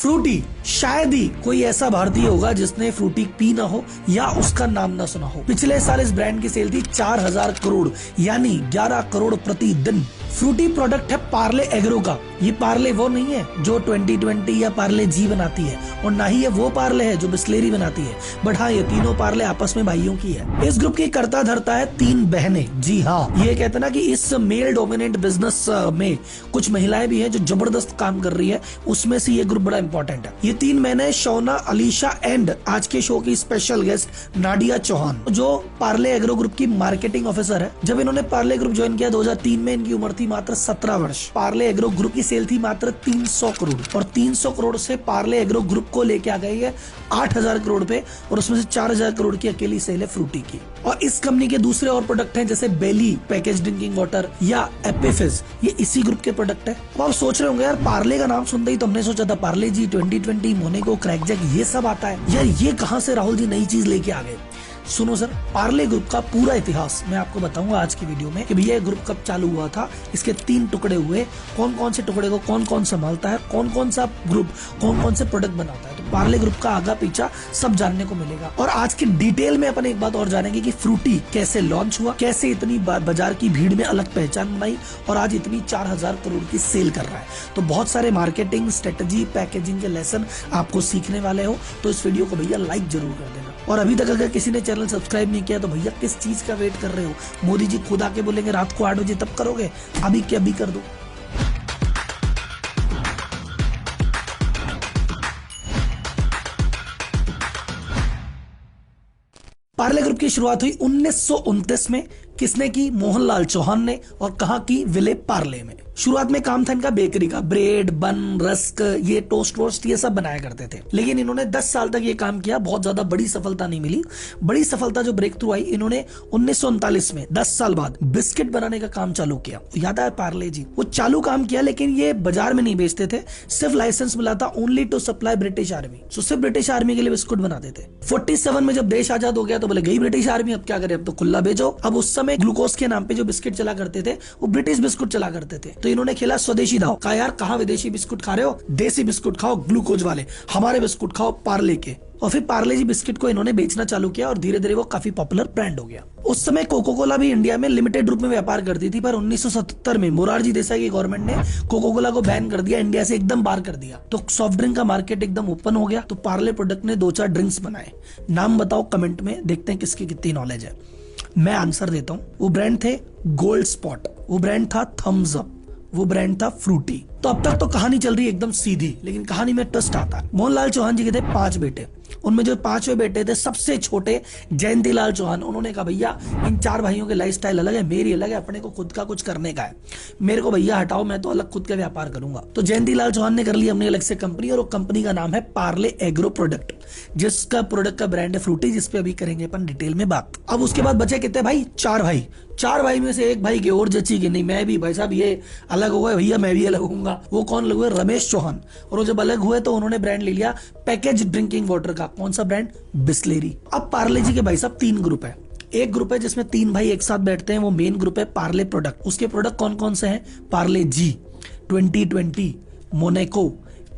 Frooti, शायद ही कोई ऐसा भारतीय होगा जिसने फ्रूटी पी ना हो या उसका नाम ना सुना हो। पिछले साल इस ब्रांड की सेल थी 4000 करोड़ यानी 11 करोड़ प्रतिदिन। फ्रूटी प्रोडक्ट है पार्ले एग्रो का। ये पार्ले वो नहीं है जो 2020 या पार्ले जी बनाती है, और ना ही ये वो पार्ले है जो बिस्लेरी बनाती है, बट हाँ ये तीनों पार्ले आपस में भाइयों की है। इस ग्रुप की करता धरता है 3 बहनें। जी हाँ, ये कहते हैं ना कि इस मेल डोमिनेंट बिजनेस में कुछ महिलाएं भी है जो जबरदस्त काम कर रही है, उसमें से ये ग्रुप बड़ा इंपॉर्टेंट है। ये 3 बहनें शौना, अलीशा एंड आज के शो की स्पेशल गेस्ट नाडिया चौहान, जो पार्ले एग्रो ग्रुप की मार्केटिंग ऑफिसर है। जब इन्होंने पार्ले ग्रुप ज्वाइन किया 2003 में, इनकी उम्र थी मात्र 17 वर्ष। पार्ले एग्रो ग्रुप की सेल थी मात्र 300 करोड़, और 300 करोड़ से पार्ले एग्रो ग्रुप को लेके आ गई है 8000 करोड़ पे, और उसमें से 4000 करोड़ की अकेली सेल है फ्रूटी की। और इस कंपनी के दूसरे और प्रोडक्ट हैं जैसे बेली पैकेज ड्रिंकिंग वाटर या एपिफिज, ये इसी ग्रुप के प्रोडक्ट है। अब आप सोच रहे होंगे यार पार्ले का नाम सुनते ही तो हमने सोचा था पार्ले जी, 2020, मोनेको, क्रैकजैक, ये सब आता है यार, ये कहां से राहुल जी नई चीज लेके आ गए। सुनो सर, पार्ले ग्रुप का पूरा इतिहास मैं आपको बताऊंगा आज की वीडियो में कि भैया ग्रुप कब चालू हुआ था, इसके 3 टुकड़े हुए, कौन कौन से टुकड़े को कौन कौन संभालता है, कौन कौन सा ग्रुप कौन कौन से प्रोडक्ट बनाता है। तो पार्ले ग्रुप का आगा पीछा सब जानने को मिलेगा। और आज की डिटेल में अपन एक बात और जानेंगे कि फ्रूटी कैसे लॉन्च हुआ, कैसे इतनी बाजार की भीड़ में अलग पहचान बनाई और आज इतनी 4000 करोड़ की सेल कर रहा है। तो बहुत सारे मार्केटिंग स्ट्रेटेजी, पैकेजिंग के लेसन आपको सीखने वाले हो, तो इस वीडियो को भैया लाइक जरूर कर देना। और अभी तक अगर किसी ने चैनल सब्सक्राइब नहीं किया तो भैया किस चीज का वेट कर रहे हो। मोदी जी खुद आके बोलेंगे रात को 8 बजे तब करोगे, अभी क्या अभी कर दो। पार्ले ग्रुप की शुरुआत हुई 1929 में। किसने की? मोहनलाल चौहान ने। और कहा की? विले पार्ले में। शुरुआत में काम था इनका बेकरी का, ब्रेड, बन, रस्क, ये टोस्ट वोस्ट ये सब बनाया करते थे। लेकिन इन्होंने 10 साल तक ये काम किया, बहुत ज्यादा बड़ी सफलता नहीं मिली। बड़ी सफलता जो ब्रेक थ्रू आई, इन्होंने 1939 में 10 साल बाद बिस्किट बनाने का काम चालू किया। याद है पार्ले जी, वो चालू काम किया लेकिन ये बाजार में नहीं बेचते थे, सिर्फ लाइसेंस मिला था only to supply British army. तो सिर्फ ब्रिटिश आर्मी के लिए बिस्कुट बनाते थे। 47 में जब देश आजाद हो गया तो बोले गई ब्रिटिश आर्मी, अब क्या करें, अब तो खुला बेचो। अब उस समय ग्लूकोज के नाम पे जो बिस्किट चला करते थे वो ब्रिटिश बिस्कुट चला करते थे, तो इन्होंने खेला स्वदेशी दाव। कहा यार कहां विदेशी बिस्कुट खा रहे हो, देसी बिस्कुट खाओ ग्लूकोज वाले, हमारे बिस्कुट खाओ पार्ले के। और फिर पार्ले जी बिस्किट को इन्होंने बेचना चालू किया और धीरे धीरे वो काफी पॉपुलर ब्रांड हो गया। उस समय कोको कोला भी इंडिया में लिमिटेड रूप में व्यापार करती थी, पर 1977 में मोरारजी देसाई की गवर्नमेंट ने कोको कोला को बैन कर दिया, इंडिया से एकदम बाहर कर दिया। तो सॉफ्ट ड्रिंक का मार्केट एकदम ओपन हो गया। तो पार्ले प्रोडक्ट ने 2-4 ड्रिंक्स बनाए, नाम बताओ कमेंट में, देखते हैं किसकी कितनी नॉलेज है। मैं आंसर देता हूं। वो ब्रांड थे गोल्ड स्पॉट, वो ब्रांड था थम्स अप, वो ब्रांड था फ्रूटी। तो अब तक तो कहानी चल रही है एकदम सीधी, लेकिन कहानी में ट्विस्ट आता है। मोहनलाल चौहान जी के थे 5 बेटे, उनमें जो 5वें बेटे थे सबसे छोटे जयंतीलाल चौहान, उन्होंने कहा भैया इन 4 भाइयों के लाइफस्टाइल अलग है, मेरी अलग है, अपने को खुद का कुछ करने का है, मेरे को भैया हटाओ, मैं तो अलग खुद का व्यापार करूंगा। तो जयंतीलाल चौहान ने कर लिया अपनी अलग से कंपनी, और वो कंपनी का नाम है पार्ले एग्रो प्रोडक्ट, जिसका प्रोडक्ट का ब्रांड है फ्रूटी, जिसपे अभी करेंगे अपन डिटेल में बात। अब उसके बाद बचे कितने भाई? 4 भाई। 4 भाई में से एक भाई की और जची कि नहीं, मैं भी भाई साहब ये अलग हो गए भैया, मैं भी अलग होऊंगा। वो कौन लगे? रमेश चौहान। और वो जब अलग हुए तो उन्होंने ब्रांड ले लिया पैकेज ड्रिंकिंग वाटर का। कौन सा ब्रांड? बिस्लेरी। अब पार्ले जी के भाई साहब 3 ग्रुप है। एक ग्रुप है जिसमें 3 भाई एक साथ बैठते हैं, वो मेन ग्रुप है पार्ले प्रोडक्ट। उसके प्रोडक्ट कौन कौन से हैं? पार्ले जी, 2020, मोनेको,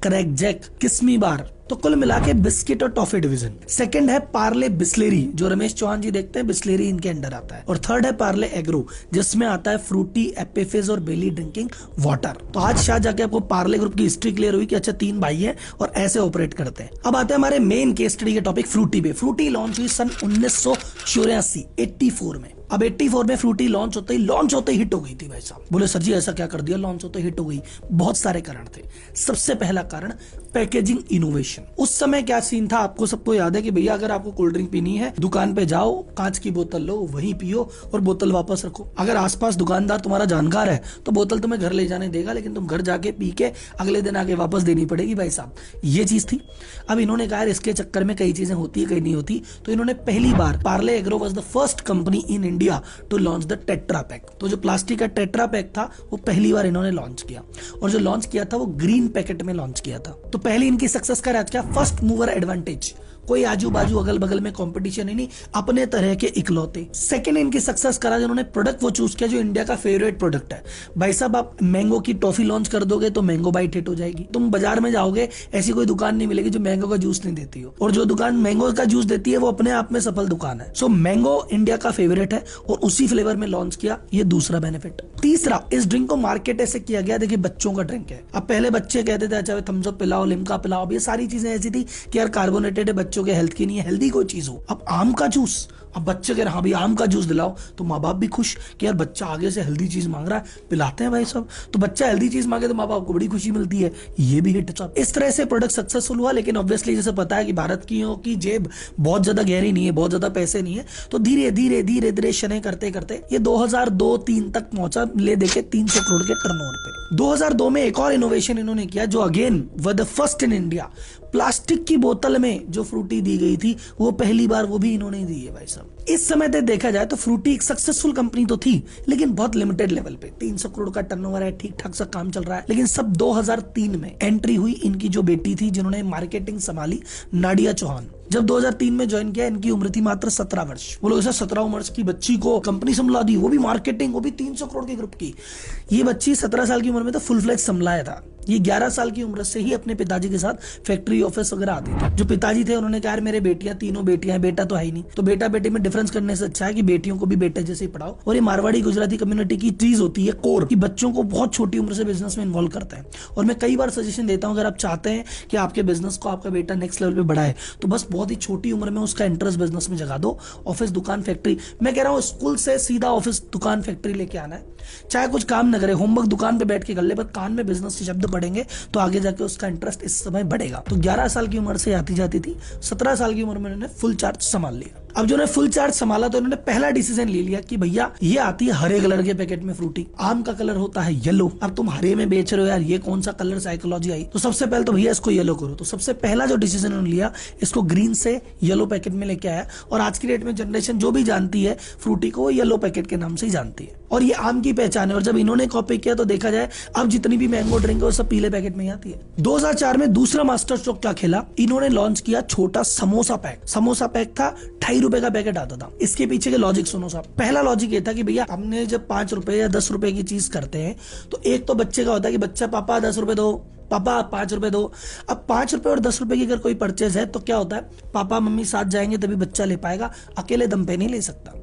क्रैकजैक, किस्मी बार। तो कुल मिला के बिस्किट और टॉफी डिवीजन। सेकंड है पार्ले बिस्लेरी, जो रमेश चौहान जी देखते हैं, बिस्लेरी इनके अंडर आता है। और थर्ड है पार्ले एग्रो, जिसमें आता है फ्रूटी, एपिफिज और बेली ड्रिंकिंग वाटर। तो आज शायद जाके आपको पार्ले ग्रुप की हिस्ट्री क्लियर हुई कि अच्छा 3 भाई हैं और ऐसे ऑपरेट करते हैं। अब आते हैं हमारे मेन केस स्टडी के टॉपिक फ्रूटी पे। फ्रूटी लॉन्च हुई सन 1984 84 में। अब 84 में फ्रूटी लॉन्च होते ही हिट हो गई थी भाई साहब। बोले सर जी ऐसा क्या कर दिया, लॉन्च होते हिट हो गई? बहुत सारे कारण थे। सबसे पहला कारण पैकेजिंग इनोवेशन। उस समय क्या सीन था आपको सबको याद है कि भैया अगर आपको कोल्ड ड्रिंक पीनी है, दुकान पे जाओ, कांच की बोतल लो, वहीं पियो और बोतल वापस रखो। अगर आसपास दुकानदार तुम्हारा जानकार है तो बोतल तुम्हें घर ले जाने देगा, लेकिन तुम घर जाके पी के अगले दिन आके वापस देनी पड़ेगी भाई साहब, ये चीज थी। अब इन्होंने कहा इसके चक्कर में कई चीजें होती है कई नहीं होती, तो इन्होंने पहली बार Parle agro was the first company in India to launch the tetra pack. तो जो प्लास्टिक का टेट्रा पैक था वो पहली बार इन्होंने लॉन्च किया, और जो लॉन्च किया था वो ग्रीन पैकेट में लॉन्च किया था। तो पहली इनकी सक्सेस का राज क्या? First mover advantage. कोई आजू बाजू अगल बगल में कंपटीशन ही नहीं, अपने तरह के इकलौते। सेकंड इनकी सक्सेस करा जिन्होंने प्रोडक्ट वो चूज किया जो इंडिया का फेवरेट प्रोडक्ट है। भाई साहब आप मैंगो की टॉफी लॉन्च कर दोगे तो मैंगो बाइट हिट हो जाएगी। तुम बाजार में जाओगे ऐसी कोई दुकान नहीं मिलेगी जो मैंगो का जूस नहीं देती हो, और जो दुकान मैंगो का जूस देती है वो अपने आप में सफल दुकान है। सो मैंगो इंडिया का फेवरेट है और उसी फ्लेवर में लॉन्च किया, ये दूसरा बेनिफिट। तीसरा, इस ड्रिंक को मार्केट ऐसे किया गया, देखिए बच्चों का ड्रिंक है। अब पहले बच्चे कहते थे अच्छा थम्स अप पिलाओ, लिम्का पिलाओ, ये सारी चीजें ऐसी थी कि यार कार्बोनेटेड है, बच्चों के हेल्थ की नहीं है, हेल्दी कोई चीज हो। अब आम का जूस, अब बच्चे कह रहे हाँ भाई आम का जूस दिलाओ, तो माँ बाप भी खुश कि यार बच्चा आगे से हेल्दी चीज मांग रहा है, पिलाते हैं भाई सब। तो बच्चा हेल्दी चीज मांगे तो माँ बाप को बड़ी खुशी मिलती है, ये भी हिट था। इस तरह से प्रोडक्ट सक्सेसफुल हुआ। लेकिन ऑब्वियसली जैसे पता है कि भारतीयों की जेब बहुत ज्यादा गहरी नहीं है, बहुत ज्यादा पैसे नहीं है, तो धीरे धीरे धीरे धीरे शनै करते करते ये 2002-3 तक पहुंचा, ले देके 300 करोड़ के टर्नओवर पे। 2002 में एक और इनोवेशन इन्होंने किया जो अगेन व the first in India. Plastic की बोतल में जो फ्रूटी दी गई थी वो पहली बार वो भी इन्होंने दी है भाई साहब। इस समय तक देखा जाए तो फ्रूटी एक सक्सेसफुल कंपनी तो थी लेकिन बहुत लिमिटेड लेवल पे। 300 करोड़ का टर्नओवर है, ठीक ठाक सा काम चल रहा है। लेकिन सब 2003 में एंट्री हुई इनकी जो बेटी थी जिन्होंने मार्केटिंग संभाली, नाडिया चौहान। जब 2003 में ज्वाइन किया, इनकी उम्र थी मात्र 17 वर्ष। वो लोग 17 वर्ष की बच्ची को कंपनी संभला दी, वो भी मार्केटिंग, वो भी 300 करोड़ के ग्रुप की। ये बच्ची 17 साल की उम्र में तो फुल फ्लेज संभलाया था। ये 11 साल की उम्र से ही अपने पिताजी के साथ फैक्ट्री ऑफिस वगैरह आती थी। जो पिताजी थे उन्होंने कहा मेरे बेटियां, तीनों बेटियां हैं, बेटा तो है ही नहीं, तो बेटा बेटी में डिफरेंस करने से अच्छा है कि बेटियों को भी बेटे जैसे ही पढ़ाओ। और ये मारवाड़ी गुजराती कम्युनिटी की चीज होती है कोर, कि बच्चों को बहुत छोटी उम्र से बिजनेस में इन्वॉल्व करते हैं। और मैं कई बार सजेशन देता हूं, अगर आप चाहते हैं कि आपके बिजनेस को आपका बेटा नेक्स्ट लेवल पे बढ़ाए तो बस बहुत ही छोटी उम्र में उसका इंटरेस्ट बिजनेस में जगा दो। ऑफिस, दुकान, फैक्ट्री, मैं कह रहा हूँ स्कूल से सीधा ऑफिस, दुकान, फैक्ट्री लेके आना है। चाहे कुछ काम न करे, होमवर्क दुकान पे बैठ के कर ले, पर कान में बिजनेस के शब्द पढ़ेंगे तो आगे जाके उसका इंटरेस्ट इस समय बढ़ेगा। तो 11 साल की उम्र से आती जाती थी, 17 साल की उम्र में उन्होंने फुल चार्ज संभाल लिया। अब जो ने फुल चार्ज संभाला तो उन्होंने पहला डिसीजन ले लिया कि भैया ये आती है हरे कलर के पैकेट में फ्रूटी, आम का कलर होता है येलो। अब तुम हरे में बेच रहे हो यार, ये कौन सा कलर साइकोलॉजी आई, तो सबसे पहले तो भैया इसको येलो करो। तो सबसे पहला जो डिसीजन उन्होंने लिया, इसको ग्रीन से येलो पैकेट में लेके आया। और आज की डेट में जनरेशन जो भी जानती है फ्रूटी को, वो येलो पैकेट के नाम से ही जानती है और ये आम की पहचान है। और जब इन्होंने कॉपी किया तो देखा जाए अब जितनी भी मैंगो ड्रिंक है वो सब पीले पैकेट में ही आती है। 2004 में दूसरा मास्टर स्ट्रोक क्या खेला, इन्होंने लॉन्च किया छोटा समोसा पैक। समोसा पैक था, 2.5 रुपए का पैकेट आता था। इसके पीछे के लॉजिक सुनो साहब। पहला लॉजिक ये था कि भैया हमने जब 5 रुपए या 10 रुपए की चीज करते हैं तो एक तो बच्चे का होता है कि बच्चा पापा 10 रुपए दो, पापा 5 रुपए दो। अब 5 रुपए और 10 रुपए की अगर कोई परचेज है तो क्या होता है, पापा मम्मी साथ जाएंगे तभी बच्चा ले पाएगा, अकेले दम पे नहीं ले सकता।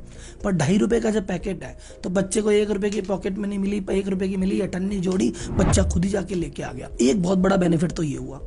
पर 2.5 रुपए का जब पैकेट है तो बच्चे को 1 रुपए की पॉकेट मनी मिली, 1 रुपए की मिली, अठन्नी जोड़ी, बच्चा खुद ही जाके लेके आ गया। एक बहुत बड़ा बेनिफिट तो ये हुआ।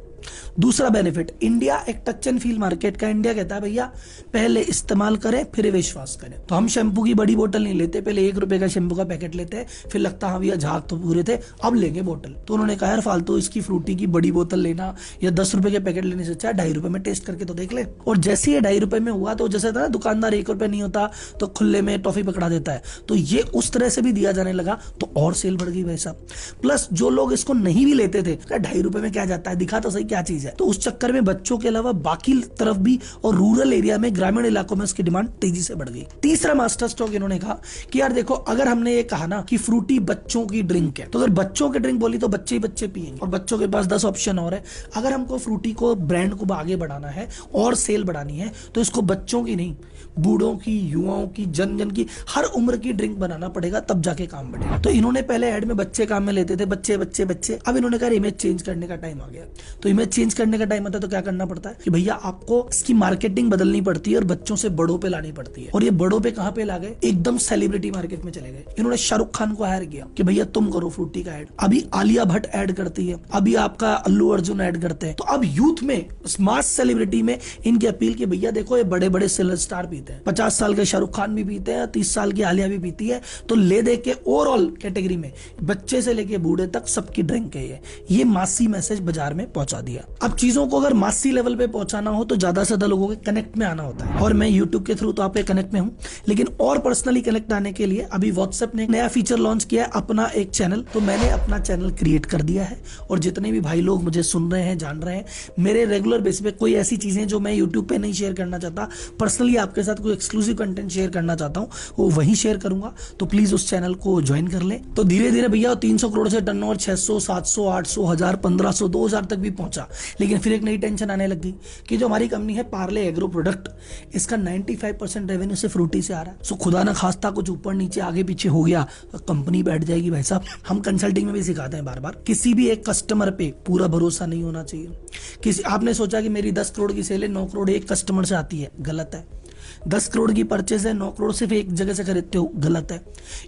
दूसरा बेनिफिट, इंडिया एक टच एंड फील मार्केट का। इंडिया कहता है भैया पहले इस्तेमाल करें फिर विश्वास करें। तो हम शैम्पू की बड़ी बोतल नहीं लेते, पहले 1 रुपए का शैम्पू का पैकेट लेते हैं, फिर लगता हाँ भैया झाग तो पूरे थे, अब लेंगे बोतल। तो उन्होंने कहा यार फालतू इसकी फ्रूटी की बड़ी बोतल लेना या 10 रुपए के पैकेट लेने से अच्छा 2.5 रुपए में टेस्ट करके तो देख ले। और जैसे ये 2.5 रुपए में हुआ तो जैसे था ना दुकानदार 1 रुपए नहीं होता तो खुले में टॉफी पकड़ा देता है, तो ये उस तरह से भी दिया जाने लगा तो और सेल बढ़ गई भाई साहब। प्लस जो लोग इसको नहीं भी लेते थे, 2.5 रुपए में क्या जाता है, दिखा तो सही क्या चीज है, तो उस चक्कर में बच्चों के अलावा बाकी तरफ भी और रूरल एरिया में, ग्रामीण इलाकों में इसकी डिमांड तेजी से बढ़ गई। तीसरा मास्टर स्ट्रोक इन्होंने कहा कि यार देखो अगर हमने ये कहा ना कि फ्रूटी बच्चों की ड्रिंक है, तो अगर बच्चों की ड्रिंक बोली तो बच्चे ही बच्चे पिएंगे और बच्चों के पास 10 ऑप्शन और है। अगर हमको फ्रूटी को ब्रांड को आगे बढ़ाना है और सेल बढ़ानी है तो इसको बच्चों की नहीं, बूढ़ों की, युवाओं की, जन जन की, हर उम्र की ड्रिंक बनाना पड़ेगा, तब जाके काम बढ़ेगा। तो इन्होंने पहले ऐड में बच्चे काम में लेते थे, बच्चे बच्चे बच्चे, अब इन्होंने कहा इमेज चेंज करने का टाइम आ गया। तो इमेज चेंज करने का टाइम आता है तो क्या करना पड़ता है कि भैया आपको इसकी मार्केटिंग बदलनी पड़ती है और बच्चों से बड़ों पे लानी पड़ती है। और ये बड़ों पे कहां पे ला गए, एकदम सेलिब्रिटी मार्केट में चले गए। इन्होंने शाहरुख खान को हायर किया कि भैया तुम करो फ्रूटी का ऐड, अभी आलिया भट्ट ऐड करती है, अभी आपका अल्लू अर्जुन ऐड करते हैं। तो अब यूथ में, मास सेलिब्रिटी में इनकी अपील की भैया देखो ये बड़े बड़े सेलर स्टार पीते हैं, 50 साल के शाहरुख खान भी पीते हैं, 30 साल की आलिया भी पीती है, तो ले दे के ओवरऑल कैटेगरी में बच्चे से लेके बूढ़े तक सबकी ड्रिंक है ये मासी मैसेज बाजार में पहुंचा दिया। अब चीजों को अगर मासी लेवल पे पहुंचाना हो तो ज्यादा से ज्यादा लोगों के कनेक्ट में आना होता है, और मैं यूट्यूब के थ्रू तो आपके कनेक्ट में हूं, लेकिन और पर्सनली कनेक्ट आने के लिए अभी व्हाट्सएप ने नया फीचर लॉन्च किया है, अपना एक चैनल। तो मैंने अपना चैनल क्रिएट कर दिया है और जितने भी भाई लोग मुझे सुन रहे हैं, जान रहे हैं, मेरे रेगुलर बेसिस पे कोई ऐसी चीजें जो मैं यूट्यूब पे नहीं शेयर करना चाहता, पर्सनली आपके साथ कोई एक्सक्लूसिव कंटेंट शेयर करना चाहता हूं, वो वहीं शेयर करूंगा। तो प्लीज उस चैनल को ज्वाइन कर ले। तो धीरे धीरे भैया 300 करोड़ से टर्नओवर 600, 700, 800, 1000, 1500, 2000 तक भी पहुंचा पहुंचा। लेकिन फिर एक नई टेंशन आने लगी कि जो हमारी कंपनी है पार्ले एग्रो प्रोडक्ट, इसका 95% रेवेन्यू से फ्रूटी से आ रहा है। सो खुदा ना खास्ता कुछ ऊपर नीचे आगे पीछे हो गया तो कंपनी बैठ जाएगी भाई साहब। हम कंसल्टिंग में भी सिखाते हैं बार बार, किसी भी एक कस्टमर पे पूरा भरोसा नहीं होना चाहिए। किसी आपने सोचा कि मेरी 10 करोड़ की सेल है, 9 करोड़ एक कस्टमर से आती है, गलत है। 10 करोड़ की परचेज है, 9 करोड़ सिर्फ एक जगह से खरीदते हो, गलत है।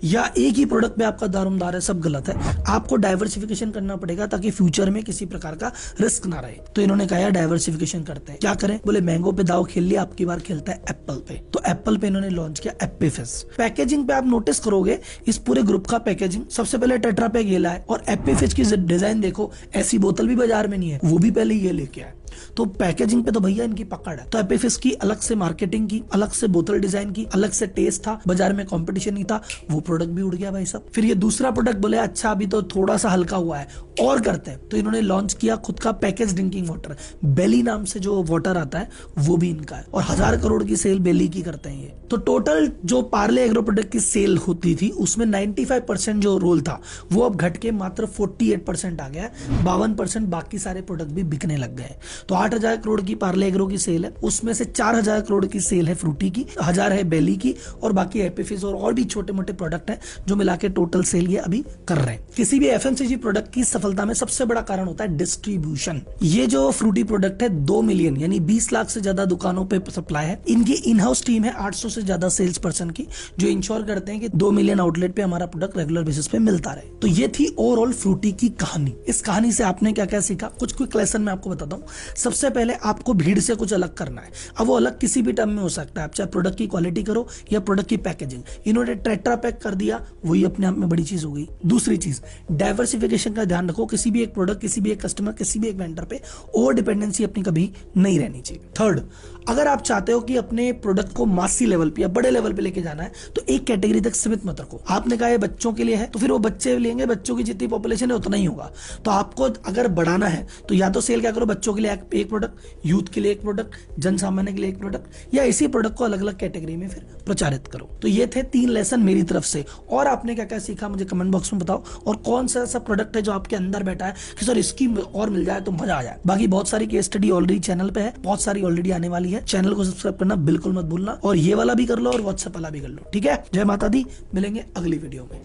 या एक ही प्रोडक्ट पे आपका दारोमदार है, सब गलत है। आपको डाइवर्सिफिकेशन करना पड़ेगा ताकि फ्यूचर में किसी प्रकार का रिस्क ना रहे। तो इन्होंने कहा डाइवर्सिफिकेशन करते हैं। क्या करें? बोले मैंगो पे दाव खेल लिया, आपकी बार खेलता है एप्पल पे। तो एप्पल पे इन्होंने लॉन्च किया एप्पीफिज। पैकेजिंग पे आप नोटिस करोगे इस पूरे ग्रुप का पैकेजिंग सबसे पहले टेट्रा पैक ये लाए, और एप्पीफिज की डिजाइन देखो, ऐसी बोतल भी बाजार में नहीं है, वो भी पहले ये लेके आए। तो पैकेजिंग पे तो भैया इनकी पकड़ है। तो एप्पीफिज की अलग से मार्केटिंग की, अलग से बोतल डिजाइन की, अलग से टेस्ट था, बाजार में कंपटीशन नहीं था, वो प्रोडक्ट भी उड़ गया भाई साहब। फिर ये दूसरा प्रोडक्ट बोले अच्छा अभी तो थोड़ा सा हल्का हुआ है और करते हैं, तो इन्होंने लॉन्च किया खुद का पैकेज ड्रिंकिंग वाटर। बेली नाम से जो वाटर आता है वो भी इनका है, और 1000 करोड़ की सेल बेली की करते हैं ये। तो टोटल जो पार्ले एग्रो प्रोडक्ट की सेल होती थी उसमें 95% जो रोल था वो अब घट के मात्र 48% आ गया। 52% बाकी सारे प्रोडक्ट भी बिकने लग गए। तो 8000 करोड़ की पार्ले एग्रो की सेल है, उसमें से 4000 करोड़ की सेल है फ्रूटी की, 1000 है बेली की, और बाकी एप्पीफिज और भी छोटे मोटे प्रोडक्ट हैं जो मिला के टोटल सेल ये अभी कर रहे हैं। किसी भी एफएमसीजी प्रोडक्ट की सफलता में सबसे बड़ा कारण होता है डिस्ट्रीब्यूशन। ये जो फ्रूटी प्रोडक्ट है 2 मिलियन यानी 20 लाख से ज्यादा दुकानों पे सप्लाई है। इनकी इन हाउस टीम है 800 से ज्यादा सेल्स पर्सन की, जो इंश्योर करते हैं कि 2 मिलियन आउटलेट पे हमारा प्रोडक्ट रेगुलर बेसिस पे मिलता रहे। तो ये थी ओवरऑल फ्रूटी की कहानी। इस कहानी से आपने क्या क्या सीखा, कुछ क्विक लेसन मैं आपको बताता हूँ। सबसे पहले आपको भीड़ से कुछ अलग करना है। अब वो अलग किसी भी टर्म में हो सकता है, आप चाहे प्रोडक्ट की क्वालिटी करो या प्रोडक्ट की पैकेजिंग। इन्होंने टेट्रा पैक कर दिया, वही अपने आप में बड़ी चीज हो गई। दूसरी चीज, डाइवर्सिफिकेशन का ध्यान रखो। किसी भी एक प्रोडक्ट, किसी भी एक कस्टमर, किसी भी एक वेंडर पे ओवर डिपेंडेंसी अपनी कभी नहीं रहनी चाहिए। थर्ड, अगर आप चाहते हो कि अपने प्रोडक्ट को मासी लेवल पे या बड़े लेवल पे लेके जाना है तो एक कैटेगरी तक सीमित मत रखो। आपने कहा ये बच्चों के लिए है तो फिर वो बच्चे लेंगे, बच्चों की जितनी पॉपुलेशन है उतना ही होगा। तो आपको अगर बढ़ाना है तो या तो सेल क्या करो, बच्चों के लिए एक प्रोडक्ट, यूथ के लिए एक प्रोडक्ट, जन सामान्य के लिए एक प्रोडक्ट, या इसी प्रोडक्ट को अलग अलग कैटेगरी में फिर प्रचारित करो। तो ये थे 3 लेसन मेरी तरफ से। और आपने क्या क्या सीखा मुझे कमेंट बॉक्स में बताओ, और कौन सा ऐसा प्रोडक्ट है जो आपके अंदर बैठा है कि सर इसकी और मिल जाए तो मजा आ जाए। बाकी बहुत सारी केस स्टडी ऑलरेडी चैनल पे है, बहुत सारी ऑलरेडी आने वाली है। चैनल को सब्सक्राइब करना बिल्कुल मत भूलना, और ये वाला भी कर लो और व्हाट्सएप वाला भी कर लो। ठीक है, जय माता दी, मिलेंगे अगली वीडियो में।